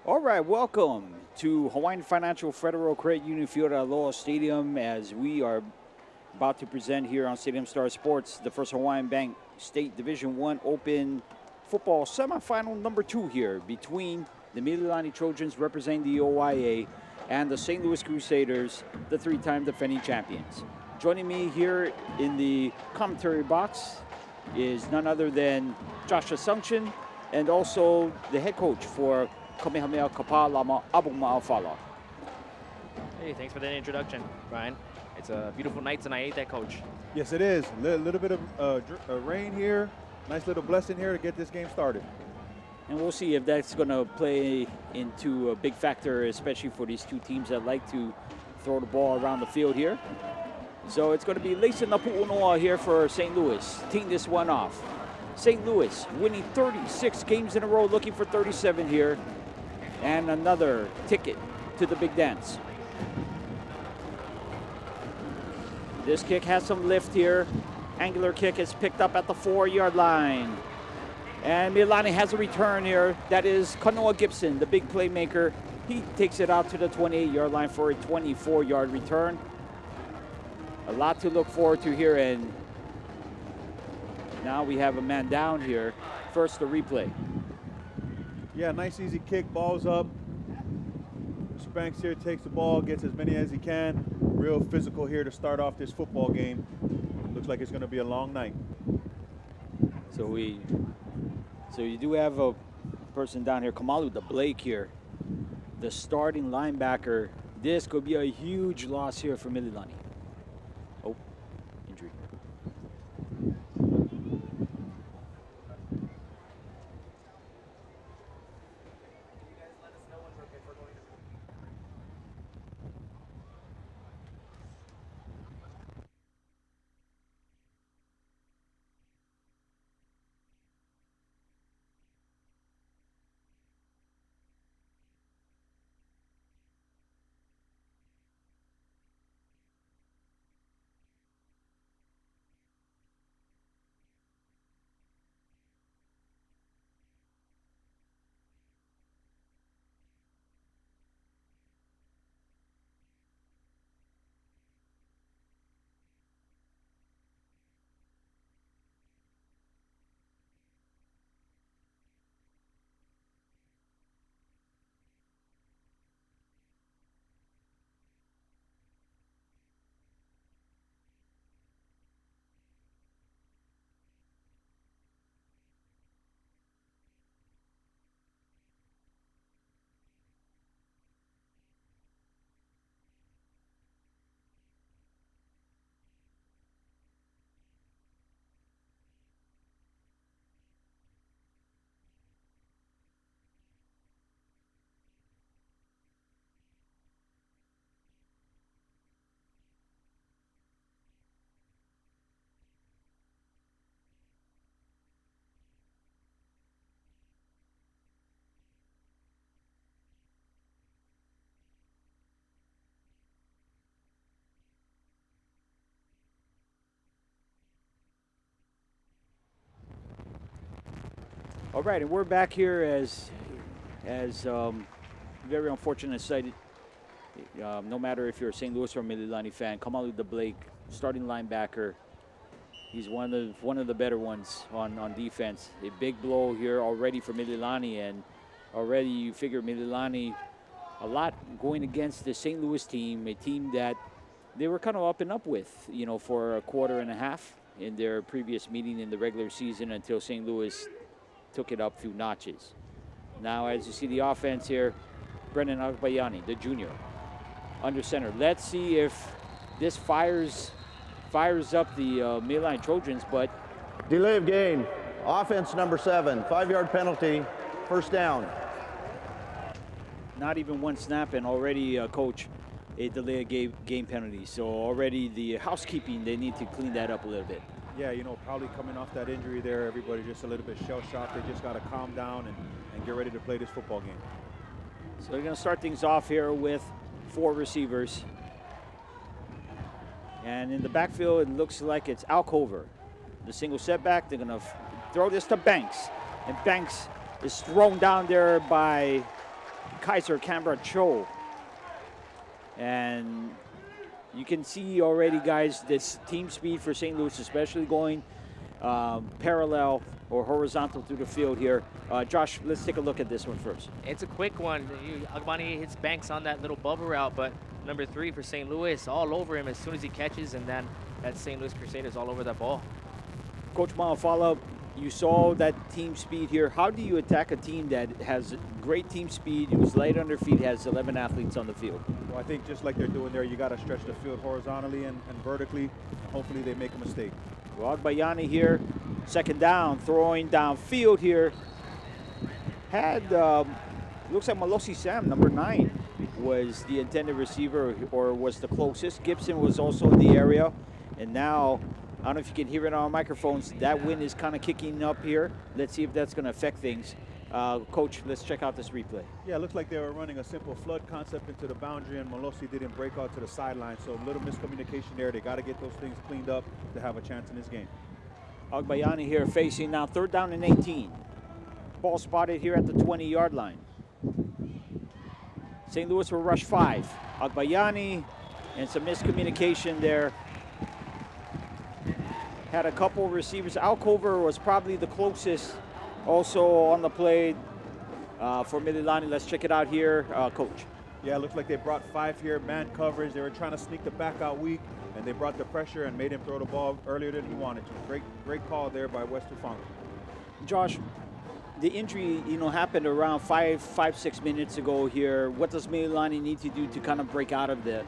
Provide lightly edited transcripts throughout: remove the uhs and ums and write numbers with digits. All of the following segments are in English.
All right, welcome to Hawaiian Financial Federal Credit Union Field at Aloha Stadium as we are about to present here on Stadium Star Sports the first Hawaiian Bank State Division I Open Football Semifinal number 2 here between the Mililani Trojans representing the OIA and the St. Louis Crusaders, the three-time defending champions. Joining me here in the commentary box is none other than Josh Assumption and also the head coach for Kamehameha Kapa Lama Abu Ma'afala. Hey, thanks for that introduction, Brian. It's a beautiful night tonight, that coach. Yes, it is. A little bit of rain here. Nice little blessing here to get this game started. And we'll see if that's going to play into a big factor, especially for these two teams that like to throw the ball around the field here. So it's going to be Leisa Napu'unoa here for St. Louis, teeing this one off. St. Louis winning 36 games in a row, looking for 37 here. And another ticket to the big dance. This kick has some lift here. Angular kick is picked up at the 4-yard line. And Mililani has a return here. That is Kanoa Gibson, the big playmaker. He takes it out to the 28-yard line for a 24-yard return. A lot to look forward to here. And now we have a man down here. First, the replay. Yeah, nice easy kick, ball's up. Spanks here takes the ball, gets as many as he can. Real physical here to start off this football game. Looks like it's going to be a long night. So you do have a person down here, Kamalu the Blake here, the starting linebacker. This could be a huge loss here for Mililani. Oh, injury. All right, and we're back here as very unfortunate sight. No matter if you're a St. Louis or Mililani fan, Kamalu the Blake, starting linebacker. He's one of the better ones on defense. A big blow here already for Mililani, and already you figure Mililani a lot going against the St. Louis team, a team that they were kind of up and up with, for a quarter and a half in their previous meeting in the regular season until St. Louis took it up a few notches. Now, as you see the offense here, Brendan Agbayani, the junior, under center. Let's see if this fires up the Mililani Trojans, but delay of game. Offense number 7, 5-yard penalty, first down. not even one snap, and already, Coach, a delay of game penalty. So already the housekeeping, they need to clean that up a little bit. Yeah, probably coming off that injury there, everybody just a little bit shell-shocked. They just got to calm down and get ready to play this football game. So they're going to start things off here with 4 receivers. And in the backfield, it looks like it's Alcover. The single setback, they're going to throw this to Banks. And Banks is thrown down there by Kaiser Canberra Cho. And you can see already, guys, this team speed for St. Louis, especially going parallel or horizontal through the field here. Josh, let's take a look at this one first. It's a quick one. Agbani hits Banks on that little bubble route, but number 3 for St. Louis all over him as soon as he catches, and then that St. Louis Crusaders all over that ball. Coach Malafala, you saw that team speed here. How do you attack a team that has great team speed, who's light on their feet, has 11 athletes on the field? Well, I think just like they're doing there, you got to stretch the field horizontally and vertically. And hopefully they make a mistake. Well, Agbayani here, second down, throwing downfield here. Had, looks like Malosi Sam, number 9, was the intended receiver or was the closest. Gibson was also in the area. And now, I don't know if you can hear it on our microphones, that wind is kind of kicking up here. Let's see if that's going to affect things. Coach, let's check out this replay. Yeah, it looks like they were running a simple flood concept into the boundary, and Malosi didn't break out to the sideline. So a little miscommunication there. They got to get those things cleaned up to have a chance in this game. Agbayani here facing now 3rd down and 18. Ball spotted here at the 20-yard line. St. Louis will rush 5. Agbayani and some miscommunication there. Had a couple receivers. Alcover was probably the closest also on the play for Mililani. Let's check it out here, Coach. Yeah, it looks like they brought 5 here, man coverage. They were trying to sneak the back out weak, and they brought the pressure and made him throw the ball earlier than he wanted to. Great call there by West Tufanga. Josh, the injury, happened around 5-6 minutes ago here. What does Mililani need to do to kind of break out of the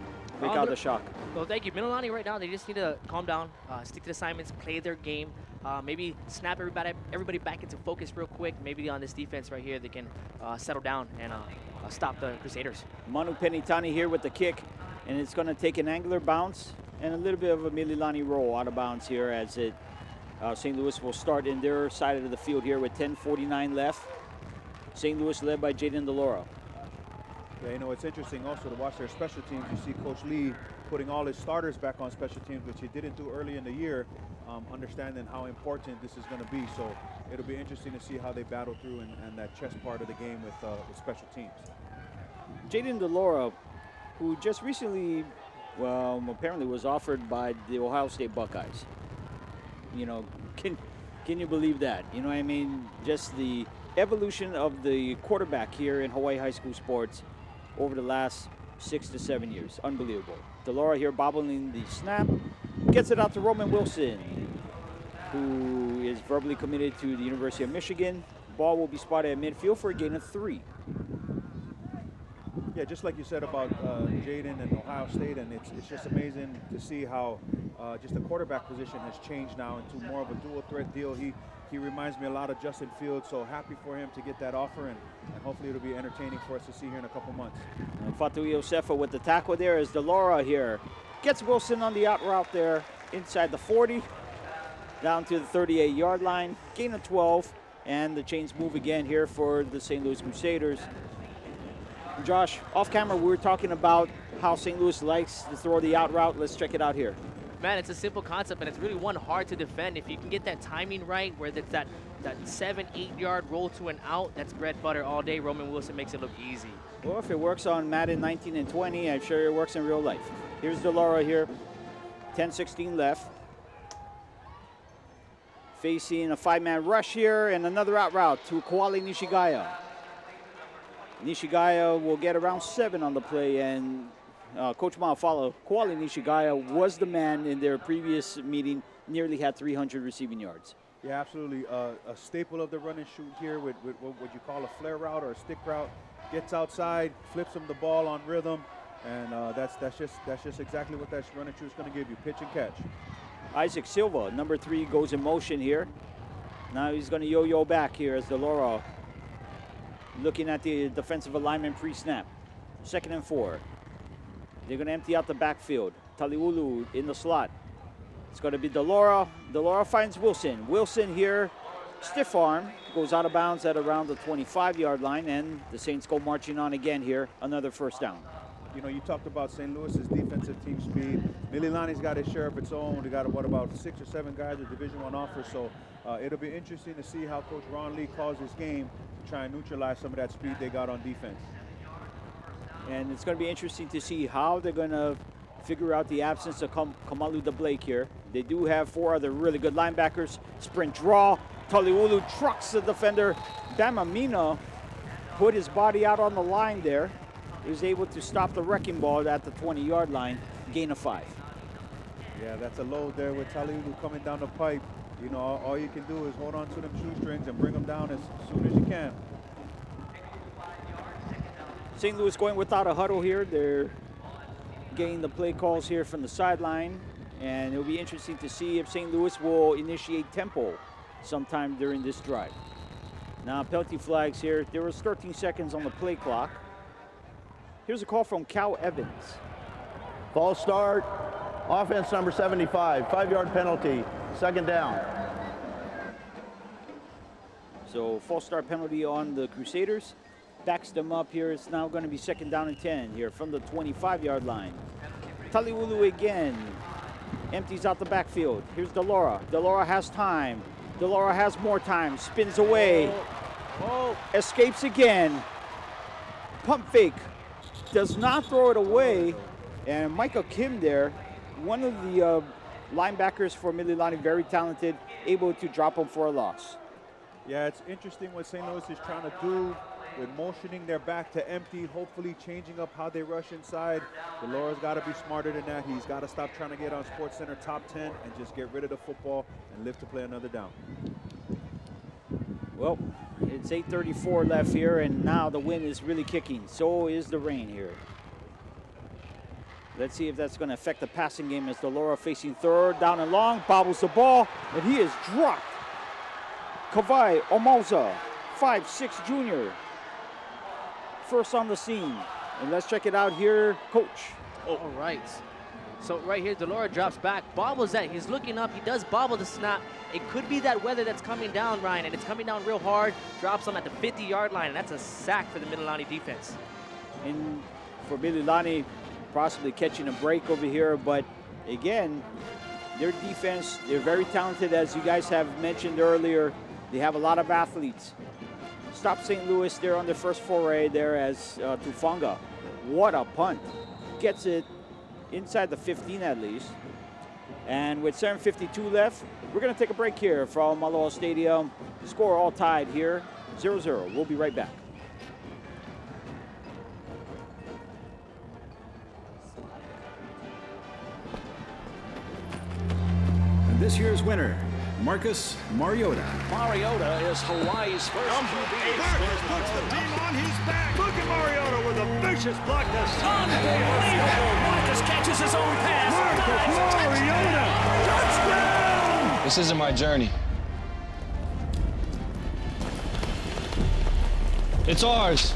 shock? Well, thank you. Mililani right now, they just need to calm down, stick to the assignments, play their game, maybe snap everybody back into focus real quick. Maybe on this defense right here, they can settle down and stop the Crusaders. Manu Penitani here with the kick, and it's going to take an angular bounce and a little bit of a Mililani roll out of bounds here as St. Louis will start in their side of the field here with 10:49 left. St. Louis led by Jaden DeLauro. Yeah, it's interesting also to watch their special teams. You see Coach Lee putting all his starters back on special teams, which he didn't do early in the year, understanding how important this is going to be. So it'll be interesting to see how they battle through and that chess part of the game with special teams. Jaden DeLauro, who just recently, apparently was offered by the Ohio State Buckeyes. Can you believe that? Just the evolution of the quarterback here in Hawaii high school sports over the last 6 to 7 years. Unbelievable. DeLauro here bobbling the snap. Gets it out to Roman Wilson, who is verbally committed to the University of Michigan. Ball will be spotted at midfield for a gain of 3. Yeah, just like you said about Jaden and Ohio State, and it's just amazing to see how just the quarterback position has changed now into more of a dual threat deal. He reminds me a lot of Justin Fields, so happy for him to get that offer, and hopefully it'll be entertaining for us to see here in a couple months. And Fatu Iosefa with the tackle there is DeLauro here. Gets Wilson on the out route there inside the 40, down to the 38-yard line. Gain of 12, and the chains move again here for the St. Louis Crusaders. Josh, off camera, we were talking about how St. Louis likes to throw the out route. Let's check it out here. Man, it's a simple concept, and it's really hard to defend. If you can get that timing right, where it's that 7-8 yard roll to an out, that's bread butter all day. Roman Wilson makes it look easy. Well, if it works on Madden 19 and 20, I'm sure it works in real life. Here's DeLauro here, 10:16 left. Facing a 5-man rush here, and another out route to Koali Nishigaya. Nishigaya will get around 7 on the play, and Coach Malafala, Koali Nishigaya was the man in their previous meeting, nearly had 300 receiving yards. Yeah, absolutely. A staple of the run and shoot here with what you call a flare route or a stick route. Gets outside, flips him the ball on rhythm, and that's just exactly what that run and shoot is going to give you, pitch and catch. Isaac Silva, number 3, goes in motion here. Now he's going to yo-yo back here as DeLauro looking at the defensive alignment pre-snap. 2nd and 4. They're going to empty out the backfield. Taliulu in the slot. It's going to be DeLauro. DeLauro finds Wilson. Wilson here, stiff arm, goes out of bounds at around the 25-yard line, and the Saints go marching on again here. Another first down. You talked about St. Louis's defensive team speed. Mililani's got his share of its own. They got about 6 or 7 guys with Division I offers, so it'll be interesting to see how Coach Ron Lee calls this game to try and neutralize some of that speed they got on defense. And it's going to be interesting to see how they're going to figure out the absence of Kamalu DeBlake here. They do have 4 other really good linebackers. Sprint draw. Taliulu trucks the defender. Damamina put his body out on the line there. He was able to stop the wrecking ball at the 20-yard line. Gain of 5. Yeah, that's a load there with Taliulu coming down the pipe. You know, all you can do is hold on to them shoestrings and bring them down as soon as you can. St. Louis going without a huddle here. They're getting the play calls here from the sideline. And it'll be interesting to see if St. Louis will initiate tempo sometime during this drive. Now, penalty flags here. There was 13 seconds on the play clock. Here's a call from Cal Evans. False start. Offense number 75. 5-yard penalty. 2nd down. So false start penalty on the Crusaders. Backs them up here. It's now going to be 2nd down and 10 here from the 25-yard line. Taliulu again. Empties out the backfield. Here's Delora. Delora has time. Delora has more time. Spins away. Escapes again. Pump fake. Does not throw it away. And Michael Kim there, one of the linebackers for Mililani, very talented, able to drop him for a loss. Yeah, it's interesting what St. Louis is trying to do with motioning their back to empty, hopefully changing up how they rush inside. Delora's got to be smarter than that. He's got to stop trying to get on SportsCenter top 10 and just get rid of the football and live to play another down. Well, it's 8:34 left here, and now the wind is really kicking. So is the rain here. Let's see if that's going to affect the passing game as Delora facing 3rd down and long, bobbles the ball, and he is dropped. Kavai Omoza, 5'6" junior. First on the scene. And let's check it out here, Coach. All right. So right here, Delora drops back, bobbles that. He's looking up. He does bobble the snap. It could be that weather that's coming down, Ryan, and it's coming down real hard. Drops him at the 50-yard line, and that's a sack for the Mililani defense. And for Mililani, possibly catching a break over here, but again, their defense, they're very talented, as you guys have mentioned earlier. They have a lot of athletes. Stop St. Louis there on their first foray there as Tufanga. What a punt. Gets it inside the 15 at least. And with 7:52 left, we're going to take a break here from Aloha Stadium. Score all tied here, 0-0. We'll be right back. And this year's winner, Marcus Mariota. Mariota is Hawaii's first QB. Marcus puts the team on his back. Look at Mariota with a vicious block this time. Unbelievable. Marcus catches his own pass. Marcus Mariota. Touchdown. This isn't my journey. It's ours.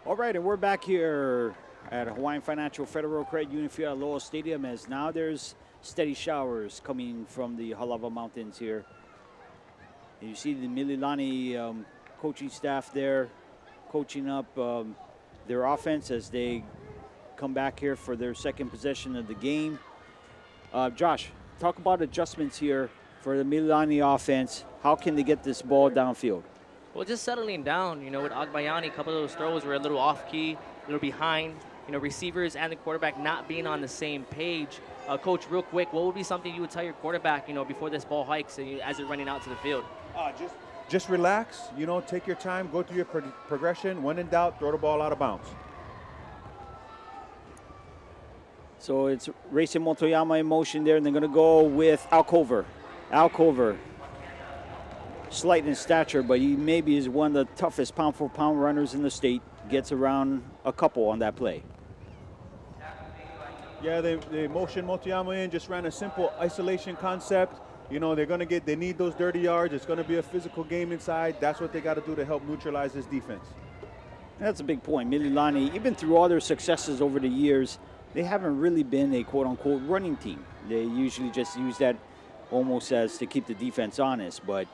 All right, and we're back here at Hawaiian Financial Federal Credit Union Field at Aloha Stadium, as now there's steady showers coming from the Halava Mountains here. And you see the Mililani coaching staff there coaching up their offense as they come back here for their second possession of the game. Josh, talk about adjustments here for the Mililani offense. How can they get this ball downfield? Well, just settling down, you know, with Agbayani, a couple of those throws were a little off-key, a little behind, you know, receivers and the quarterback not being on the same page. Coach, real quick, what would be something you would tell your quarterback, you know, before this ball hikes as you're running out to the field? Just relax, you know, take your time, go through your progression. When in doubt, throw the ball out of bounds. So it's Racing Motoyama in motion there, and they're going to go with Alcover. Alcover, slight in stature, but he maybe is one of the toughest pound-for-pound runners in the state. Gets around a couple on that play. Yeah, they motion Motoyama in, just ran a simple isolation concept. You know, they need those dirty yards. It's going to be a physical game inside. That's what they got to do to help neutralize this defense. That's a big point. Mililani, even through all their successes over the years, they haven't really been a quote-unquote running team. They usually just use that almost as to keep the defense honest. But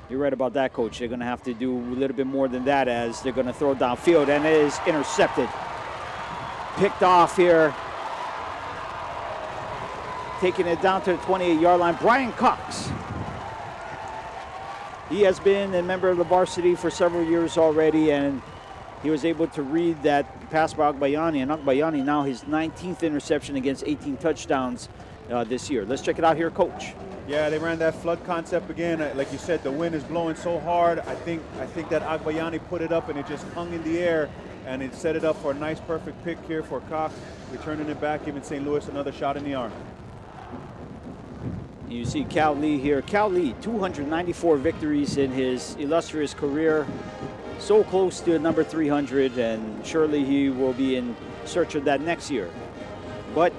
you're right about that, Coach. They're going to have to do a little bit more than that as they're going to throw downfield, and it is intercepted. Picked off here. Taking it down to the 28-yard line, Brian Cox. He has been a member of the varsity for several years already, and he was able to read that pass by Agbayani, and Agbayani now his 19th interception against 18 touchdowns this year. Let's check it out here, Coach. Yeah, they ran that flood concept again. Like you said, the wind is blowing so hard. I think that Agbayani put it up and it just hung in the air, and it set it up for a nice, perfect pick here for Cox, returning it back, giving St. Louis another shot in the arm. You see Cal Lee here. Cal Lee, 294 victories in his illustrious career. So close to number 300, and surely he will be in search of that next year. But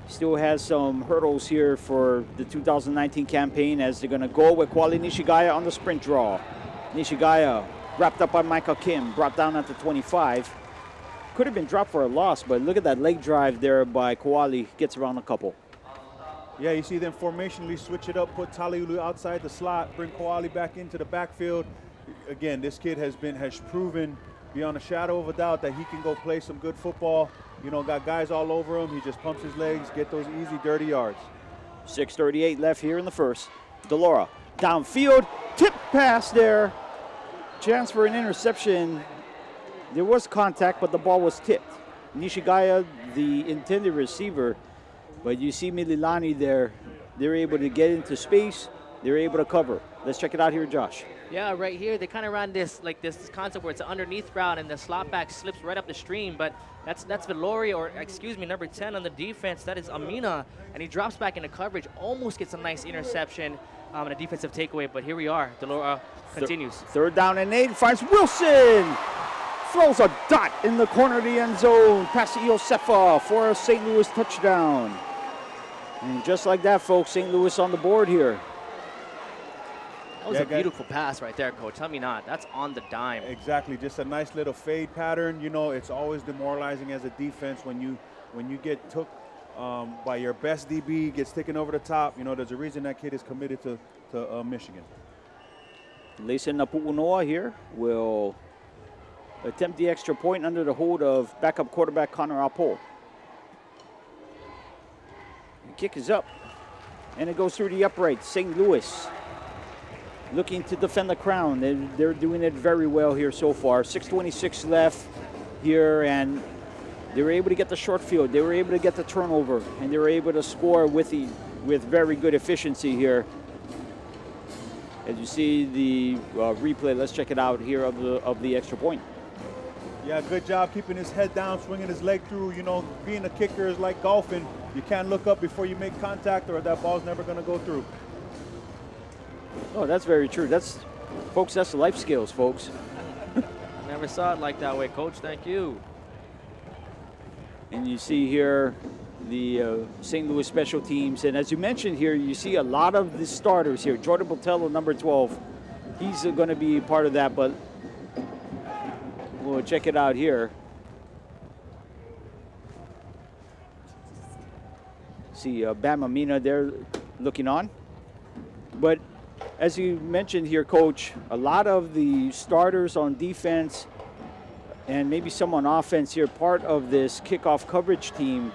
still has some hurdles here for the 2019 campaign as they're going to go with Kwali Nishigaya on the sprint draw. Nishigaya wrapped up by Michael Kim, brought down at the 25. Could have been dropped for a loss, but look at that leg drive there by Kwali. Gets around a couple. Yeah, you see them formationally switch it up, put Taliulu outside the slot, bring Kwali back into the backfield. Again, this kid has proven beyond a shadow of a doubt that he can go play some good football. You know, got guys all over him. He just pumps his legs, get those easy, dirty yards. 6:38 left here in the first. DeLaura downfield, tip pass there. Chance for an interception. There was contact, but the ball was tipped. Nishigaya, the intended receiver, but you see Mililani there. They're able to get into space. They're able to cover. Let's check it out here, Josh. Yeah, right here, they kind of ran this concept where it's an underneath route and the slot back slips right up the stream, but that's Valori, or excuse me, number 10 on the defense. That is Amina, and he drops back into coverage, almost gets a nice interception and a defensive takeaway, but here we are. DeLaura continues. Third down and 8, finds Wilson. Throws a dot in the corner of the end zone. Past Iosefa for a St. Louis touchdown. And just like that, folks, St. Louis on the board here. That was a beautiful pass right there, Coach. Tell me not. That's on the dime. Exactly. Just a nice little fade pattern. You know, it's always demoralizing as a defense when you get took by your best DB, gets taken over the top. You know, there's a reason that kid is committed to Michigan. Layson Napu'unoa here will attempt the extra point under the hold of backup quarterback Connor Apo. The kick is up, and it goes through the upright. St. Louis looking to defend the crown. They're doing it very well here so far. 6:26 left here, and they were able to get the short field. They were able to get the turnover, and they were able to score with very good efficiency here. As you see the replay, let's check it out here of the extra point. Yeah, good job keeping his head down, swinging his leg through. You know, being a kicker is like golfing. You can't look up before you make contact, or that ball's never going to go through. Oh, that's very true. That's life skills, folks. Never saw it like that way, Coach. Thank you. And you see here the St. Louis special teams. And as you mentioned here, you see a lot of the starters here. Jordan Botello, number 12, he's going to be part of that, but we'll check it out here. See Bam Amina there looking on. But as you mentioned here, Coach, a lot of the starters on defense and maybe some on offense here, part of this kickoff coverage team.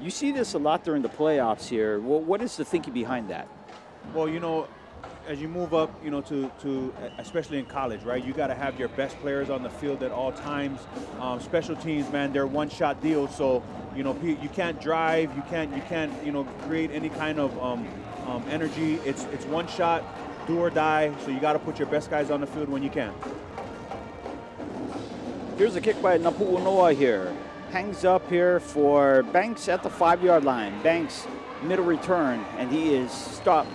You see this a lot during the playoffs here. What is the thinking behind that? Well, you know, as you move up, you know, to especially in college, right? You got to have your best players on the field at all times. Special teams, man, they're one-shot deals. So, you know, you can't drive, you can't, you know, create any kind of energy. It's one shot, do or die. So you got to put your best guys on the field when you can. Here's a kick by Napu'unoa here. Hangs up here for Banks at the 5-yard line. Banks, middle return, and he is stopped.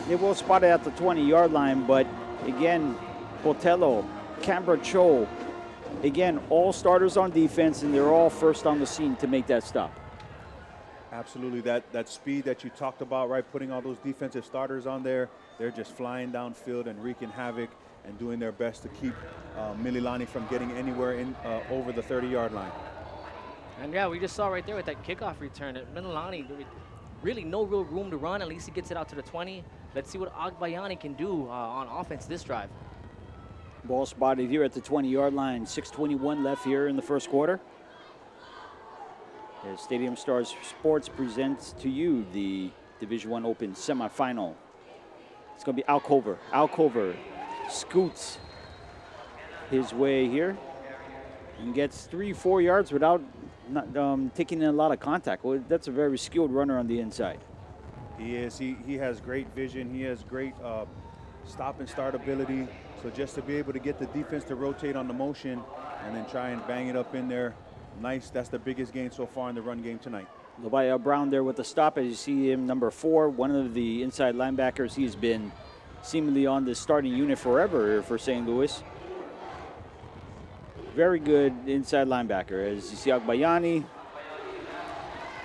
They will spot it at the 20-yard line, but again, Botello, Canberra Cho, again, all starters on defense, and they're all first on the scene to make that stop. Absolutely, that speed that you talked about, right? Putting all those defensive starters on there, they're just flying downfield and wreaking havoc and doing their best to keep Mililani from getting anywhere in over the 30-yard line. And yeah, we just saw right there with that kickoff return that Mililani, really no real room to run. At least he gets it out to the 20. Let's see what Agbayani can do on offense this drive. Ball spotted here at the 20-yard line. 6:21 left here in the first quarter. As Stadium Stars Sports presents to you the Division I Open semifinal. It's going to be Alcover. Alcover scoots his way here and gets 3-4 yards without taking in a lot of contact. Well, that's a very skilled runner on the inside. He is. He has great vision. He has great stop and start ability. So just to be able to get the defense to rotate on the motion and then try and bang it up in there, nice. That's the biggest gain so far in the run game tonight. Lobaia Brown there with the stop. As you see him, number 4, one of the inside linebackers. He's been seemingly on the starting unit forever for St. Louis. Very good inside linebacker. As you see, Agbayani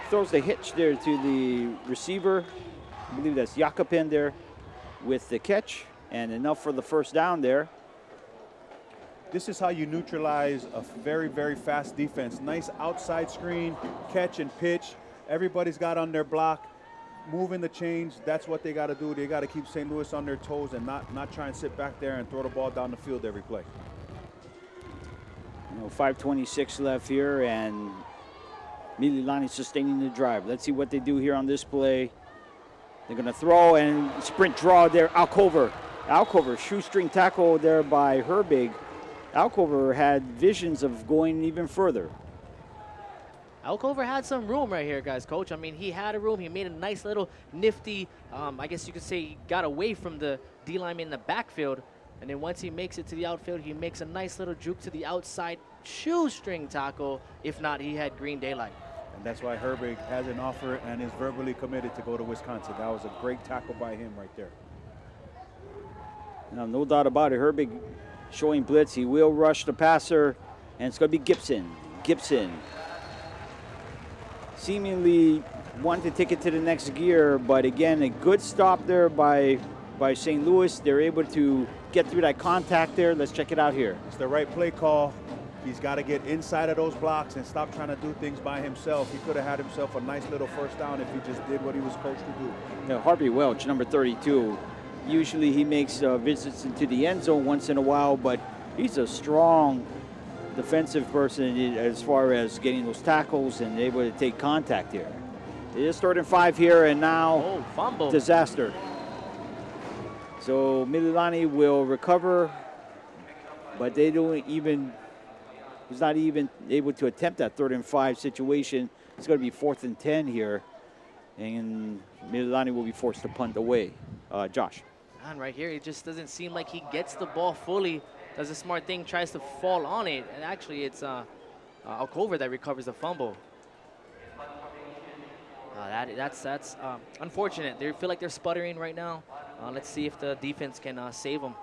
throws the hitch there to the receiver. I believe that's Jakobin there with the catch, and enough for the first down there. This is how you neutralize a very, very fast defense. Nice outside screen, catch and pitch. Everybody's got on their block, moving the chains. That's what they got to do. They got to keep St. Louis on their toes and not try and sit back there and throw the ball down the field every play. 5:26 left here, and Mililani sustaining the drive. Let's see what they do here on this play. They're going to throw and sprint draw there. Alcover, shoestring tackle there by Herbig. Alcover had visions of going even further. Alcover had some room right here, guys, Coach. I mean, he had a room. He made a nice little nifty, I guess you could say he got away from the D lineman in the backfield. And then once he makes it to the outfield, he makes a nice little juke to the outside shoestring tackle. If not, he had green daylight. And that's why Herbig has an offer and is verbally committed to go to Wisconsin. That was a great tackle by him right there. Now, no doubt about it, Herbig showing blitz. He will rush the passer, and it's going to be Gibson. Gibson seemingly wanting to take it to the next gear, but again, a good stop there by St. Louis. They're able to get through that contact there. Let's check it out here. It's the right play call. He's got to get inside of those blocks and stop trying to do things by himself. He could have had himself a nice little first down if he just did what he was coached to do. Now, Harvey Welch, number 32. Usually he makes visits into the end zone once in a while, but he's a strong defensive person as far as getting those tackles and able to take contact here. It is 3rd and 5 here, and now fumble. Disaster. So Mililani will recover, but they don't even, he's not even able to attempt that 3rd and 5 situation. It's going to be 4th and 10 here, and Mililani will be forced to punt away. Josh. And right here, it just doesn't seem like he gets the ball fully, does a smart thing, tries to fall on it, and actually it's Alcover that recovers the fumble. That's unfortunate. They feel like they're sputtering right now. Let's see if the defense can save them.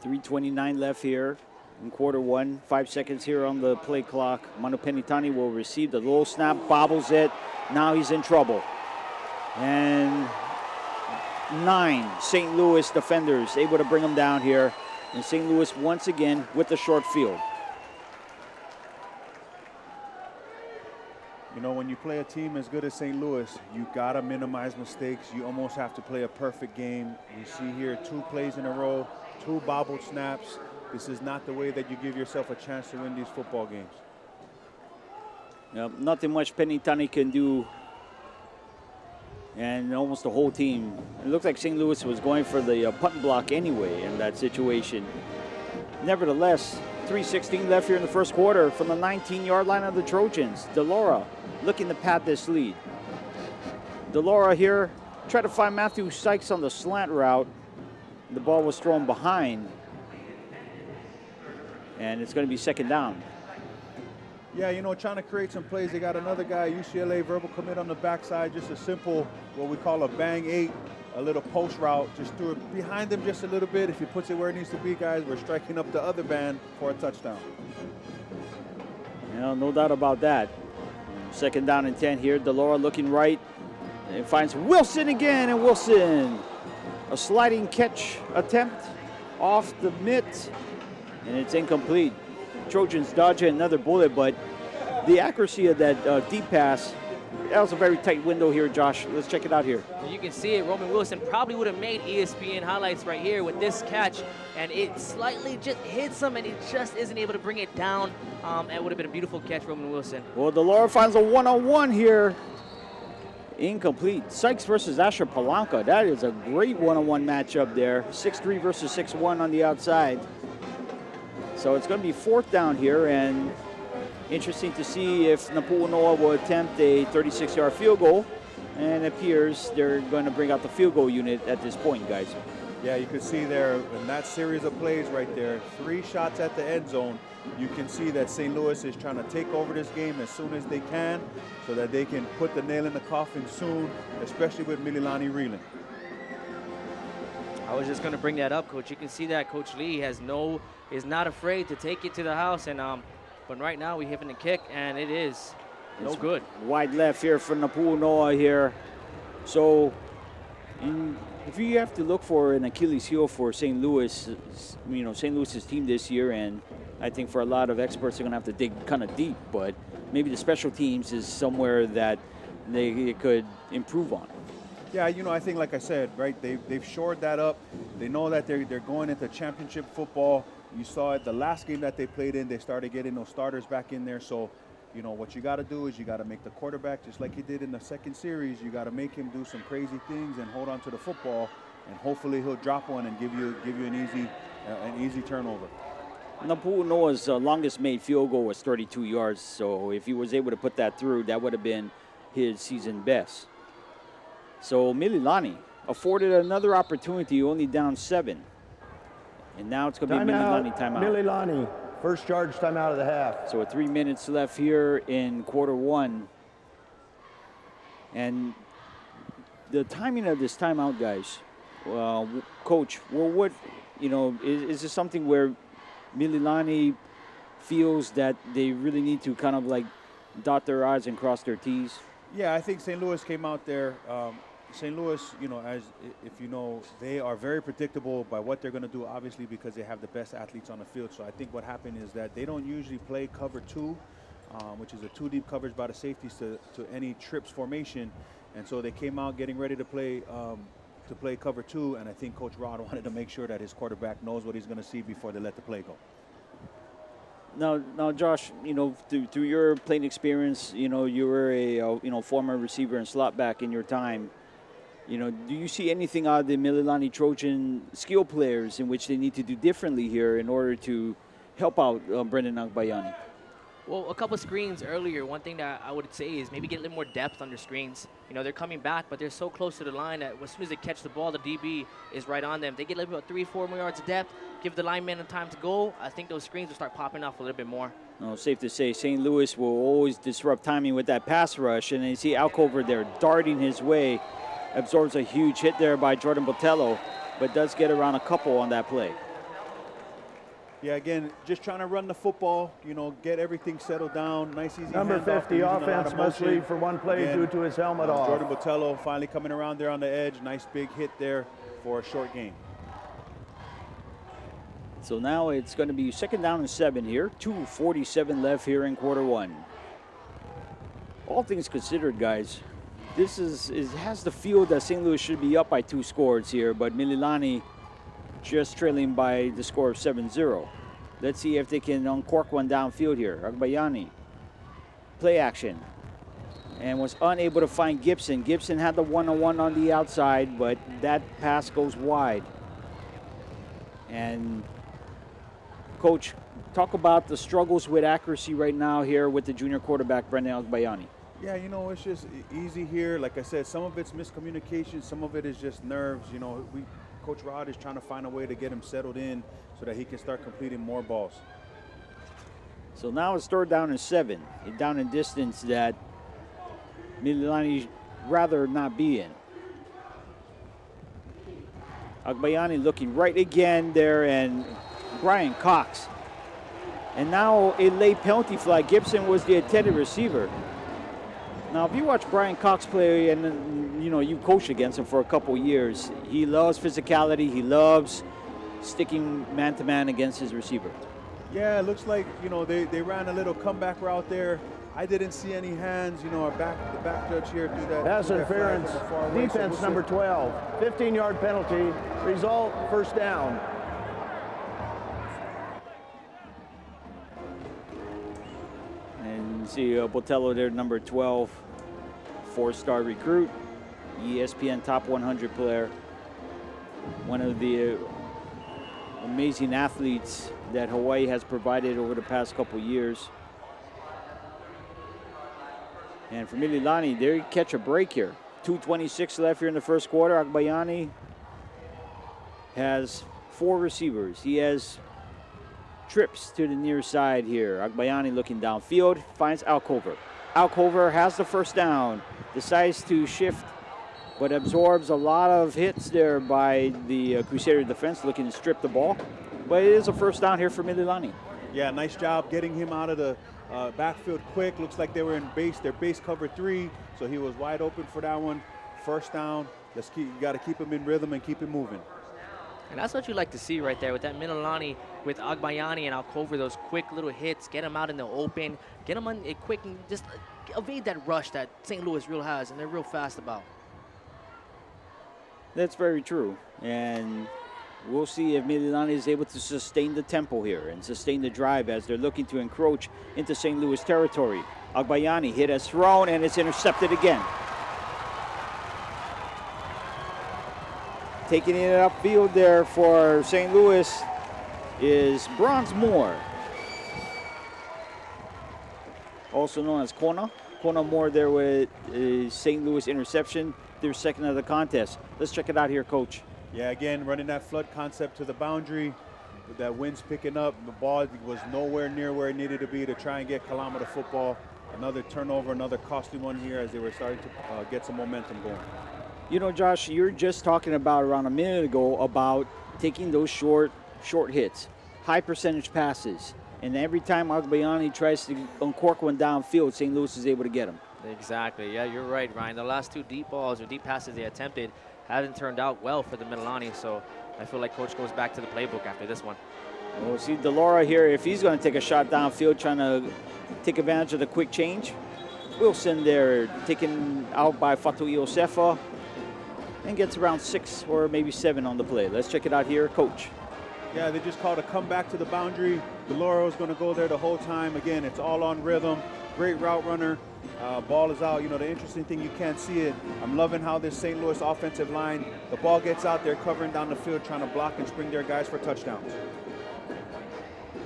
3:29 left here in quarter 1. 5 seconds here on the play clock. Manu Penitani will receive the low snap, bobbles it. Now he's in trouble. And 9 St. Louis defenders able to bring him down here. And St. Louis once again with the short field. You know, when you play a team as good as St. Louis, you got to minimize mistakes. You almost have to play a perfect game. You see here 2 plays in a row, 2 bobbled snaps. This is not the way that you give yourself a chance to win these football games. Nothing much Penitani can do. And almost the whole team. It looks like St. Louis was going for the punt block anyway in that situation. Nevertheless, 3:16 left here in the first quarter from the 19-yard line of the Trojans. DeLaura looking to pad this lead. DeLaura here tried to find Matthew Sykes on the slant route. The ball was thrown behind. And it's going to be 2nd down. Yeah, you know, trying to create some plays. They got another guy, UCLA verbal commit on the backside. Just a simple, what we call a bang 8, a little post route. Just threw it behind him just a little bit. If he puts it where it needs to be, guys, we're striking up the other band for a touchdown. No doubt about that. 2nd down and 10 here. DeLaura looking right. And finds Wilson again. And Wilson, a sliding catch attempt off the mitt. And it's incomplete. Trojans dodging another bullet, but the accuracy of that deep pass, that was a very tight window here, Josh. Let's check it out here. You can see it. Roman Wilson probably would have made ESPN highlights right here with this catch, and it slightly just hits him, and he just isn't able to bring it down. It would have been a beautiful catch, Roman Wilson. Well, Delora finds a one-on-one here. Incomplete. Sykes versus Asher Palanca. That is a great one-on-one matchup there. 6'3 versus 6'1 on the outside. So it's going to be 4th down here, and interesting to see if Napu'uno'a will attempt a 36-yard field goal. And it appears they're going to bring out the field goal unit at this point, guys. Yeah, you can see there in that series of plays right there, 3 shots at the end zone. You can see that St. Louis is trying to take over this game as soon as they can so that they can put the nail in the coffin soon, especially with Mililani reeling. I was just going to bring that up, Coach. You can see that Coach Lee is not afraid to take it to the house, and but right now we having a kick, and it is no good. Wide left here for Napu'uno'a here. So if you have to look for an Achilles heel for St. Louis, St. Louis's team this year, and I think for a lot of experts, they're going to have to dig kind of deep, but maybe the special teams is somewhere that they could improve on. Yeah, I think, like I said, right, they've shored that up. They know that they're going into championship football. You saw it the last game that they played in, they started getting those starters back in there. So, what you got to do is you got to make the quarterback, just like you did in the second series, you got to make him do some crazy things and hold on to the football, and hopefully he'll drop one and give you an easy turnover. Napu'uno'a's longest made field goal was 32 yards, so if he was able to put that through, that would have been his season best. So Mililani afforded another opportunity, only down 7. And now it's going to be Mililani timeout. Mililani, first charge timeout of the half. So 3 minutes left here in quarter 1. And the timing of this timeout, guys, Coach, what, is this something where Mililani feels that they really need to kind of like dot their I's and cross their T's? Yeah, I think St. Louis came out there. St. Louis, they are very predictable by what they're going to do, obviously, because they have the best athletes on the field. So I think what happened is that they don't usually play cover 2, which is a 2-deep coverage by the safeties to any trips formation. And so they came out getting ready to play cover 2, and I think Coach Rod wanted to make sure that his quarterback knows what he's going to see before they let the play go. Now, Josh, through your playing experience, you were a former receiver and slot back in your time. Do you see anything out of the Mililani Trojan skill players in which they need to do differently here in order to help out Brendan Agbayani? Well, a couple screens earlier, one thing that I would say is maybe get a little more depth on their screens. They're coming back, but they're so close to the line that as soon as they catch the ball, the DB is right on them. They get a little bit 3-4 more yards of depth, give the lineman time to go. I think those screens will start popping off a little bit more. No, safe to say St. Louis will always disrupt timing with that pass rush, and you see Alcover there darting his way, absorbs a huge hit there by Jordan Botello, but does get around a couple on that play. Yeah, again, just trying to run the football, get everything settled down. Nice, easy Number handoff, 50, offense must leave for one play due to his helmet off. Jordan Botello finally coming around there on the edge. Nice big hit there for a short gain. So now it's going to be 2nd down and 7 here. 2:47 left here in quarter 1. All things considered, guys, this has the feel that St. Louis should be up by 2 scores here, but Mililani just trailing by the score of 7-0. Let's see if they can uncork one downfield here. Agbayani, play action, and was unable to find Gibson. Gibson had the one-on-one on the outside, but that pass goes wide. And Coach, talk about the struggles with accuracy right now here with the junior quarterback, Brendan Agbayani. Yeah, it's just easy here. Like I said, some of it's miscommunication, some of it is just nerves. Coach Rod is trying to find a way to get him settled in so that he can start completing more balls. So now it's 3rd down and 7. A down in distance that Mililani rather not be in. Agbayani looking right again there, and Brian Cox. And now a late penalty flag. Gibson was the intended receiver. Now, if you watch Brian Cox play, and you coached against him for a couple years, he loves physicality. He loves sticking man-to-man against his receiver. Yeah, it looks like, they ran a little comeback route there. I didn't see any hands. You know, the back judge here threw that. Pass threw that flag interference, from the far away, so defense we'll see. number 12. 15-yard penalty. Result, first down. And see Botello there, number 12, 4-star recruit, ESPN top 100 player, one of the amazing athletes that Hawaii has provided over the past couple years. And for Mililani, they catch a break here. 2:26 left here in the first quarter. Agbayani has 4 receivers. He has trips to the near side here. Agbayani looking downfield, finds Alcover. Alcover has the first down, decides to shift, but absorbs a lot of hits there by the Crusader defense looking to strip the ball. But it is a first down here for Mililani. Yeah, nice job getting him out of the backfield quick. Looks like they were in their base cover 3, so he was wide open for that one. First down. You got to keep him in rhythm and keep him moving. And that's what you like to see right there with that Mililani, with Agbayani and Alcover, those quick little hits, get them out in the open, get them on a quick and just evade that rush that St. Louis real has, and they're real fast about. That's very true. And we'll see if Mililani is able to sustain the tempo here and sustain the drive as they're looking to encroach into St. Louis territory. Agbayani hit as thrown, and it's intercepted again. Taking it upfield there for St. Louis is Bronze Moore, also known as Kona. Kona Moore there with a St. Louis interception, their second of the contest. Let's check it out here, Coach. Yeah, again, running that flood concept to the boundary. With that wind's picking up. The ball was nowhere near where it needed to be to try and get Kalama the football. Another turnover, another costly one here as they were starting to get some momentum going. You know, Josh, you're just talking about around a minute ago about taking those short hits, high percentage passes. And every time Agbayani tries to uncork one downfield, St. Louis is able to get him. Exactly. Yeah, you're right, Ryan. The last 2 deep balls or deep passes they attempted haven't turned out well for the Mililani, so I feel like Coach goes back to the playbook after this one. We'll see Delora here if he's going to take a shot downfield, trying to take advantage of the quick change. Wilson there taken out by Fatu Iosefa and gets around 6 or maybe 7 on the play. Let's check it out here, Coach. Yeah, they just called a comeback to the boundary. Deloro is going to go there the whole time. Again, it's all on rhythm. Great route runner. Ball is out. You know, the interesting thing, you can't see it. I'm loving how this St. Louis offensive line, the ball gets out there covering down the field, trying to block and spring their guys for touchdowns.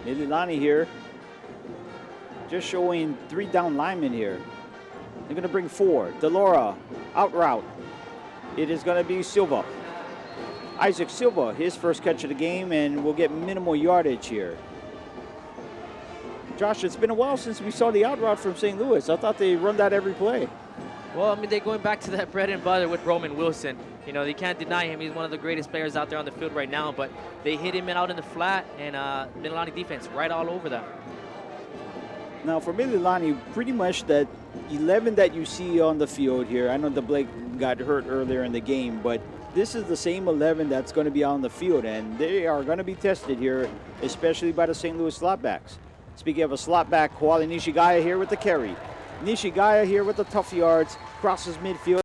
Mililani here, just showing 3 down linemen here. They're going to bring 4. Delora, out route. It is going to be Silva. Isaac Silva, his first catch of the game, and will get minimal yardage here. Josh, it's been a while since we saw the out route from St. Louis. I thought they run that every play. Well, I mean, they're going back to that bread and butter with Roman Wilson. You know, they can't deny him. He's one of the greatest players out there on the field right now, but they hit him out in the flat, and Mililani defense right all over them. Now, for Mililani, pretty much that 11 that you see on the field here, I know the Blake got hurt earlier in the game, but this is the same 11 that's going to be on the field, and they are going to be tested here, especially by the St. Louis slotbacks. Speaking of a slotback, Koali Nishigaya here with the carry. Nishigaya here with the tough yards, crosses midfield.